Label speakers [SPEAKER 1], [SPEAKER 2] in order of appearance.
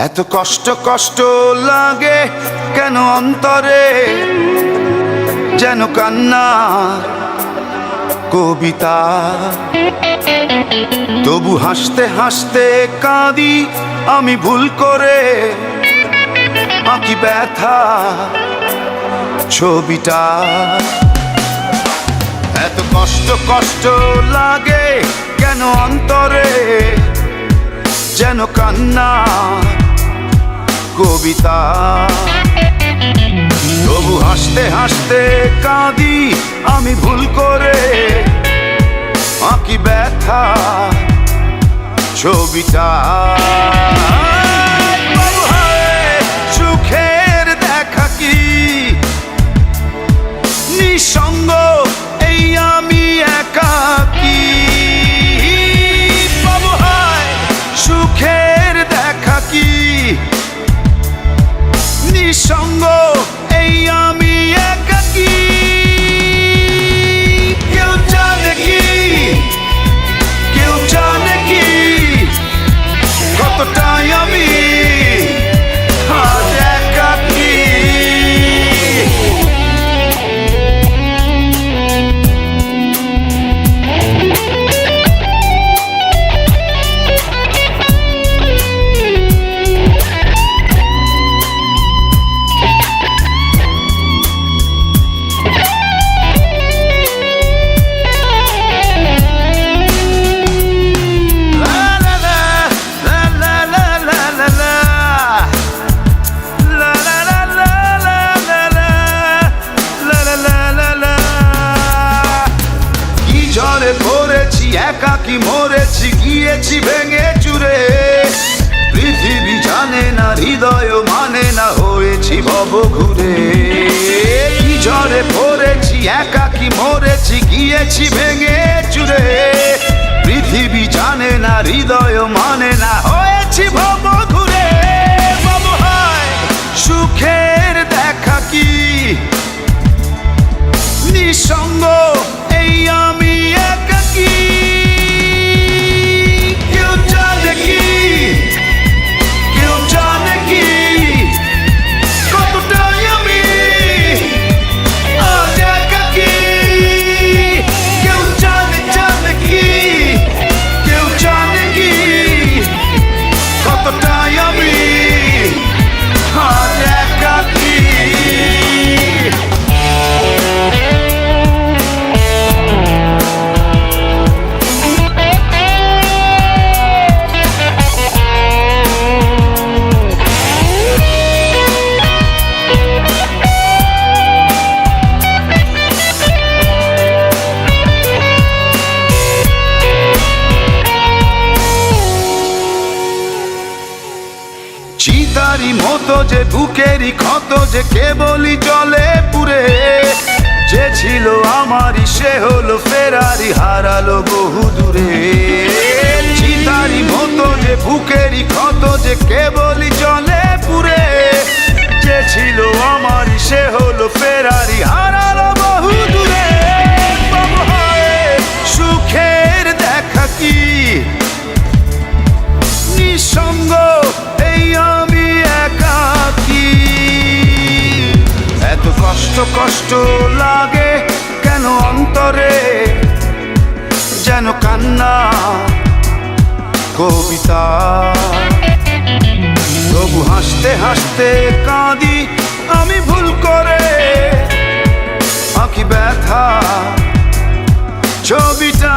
[SPEAKER 1] এত কষ্ট কষ্ট লাগে কেন অন্তরে, যেন কান্না কবিতা। তবু হাসতে হাসতে কাঁদি আমি ভুল করে, আঁকি ব্যথা ছবিটা। এত কষ্ট কষ্ট লাগে কেন অন্তরে, যেন কান্না কবিতা। তবু হাসতে হাসতে কাঁদি আমি ভুল করে, আঁকি ব্যথা ছবিটা। সুখের দেখা কি নিঃসঙ্গ, এই আমি একাকী। বাবু হায় সুখের দেখা কি নিঃসঙ্গ, এই আমি একাকী। কেউ জানে কি, কেউ জানে কি কতটাই আমি আজ একাকী। পড়েছি একাকি মরেছি, গিয়েছি ভেঙে চুরে। পৃথিবী জানে না, হৃদয় মানে না, হয়েছি ভব ঘুরে। কি ঝড়ে পড়েছি একাকি মরেছি, গিয়েছি ভেঙে চুরে। পৃথিবী জানে না, হৃদয় মানে না, হয়েছি ভব ঘুরে। বাবু হায় সুখের দেখা কি নিঃসঙ্গ, এই আমি একাকী। কেউ জানে কি, কেউ জানে কি কতটাই আমি আজ একাকী। কেউ জানে জানে কি, কেউ জানে কি কতটাই আমি আজ একাকী। চিতারি মতো যে বুকেরই ক্ষত যে কেবলই জলে পুরে। যে ছিল আমারই সে হলো ফেরারি, হারালো বহু দূরে। চিতারি মতো যে বুকেরই ক্ষত যে কেবলই জলে পুরে। যে ছিল আমারই সে হলো ফেরারি, হারালো বহু দূরে। বাবু হায় সুখের দেখা কি নিঃসঙ্গ, এই আমি একাকী। এত কষ্ট কষ্ট লাগে কেন অন্তরে, যেন কান্না কবিতা। তবু হাসতে হাসতে কাঁদি আমি ভুল করে, আঁকি ব্যথা ছবিটা।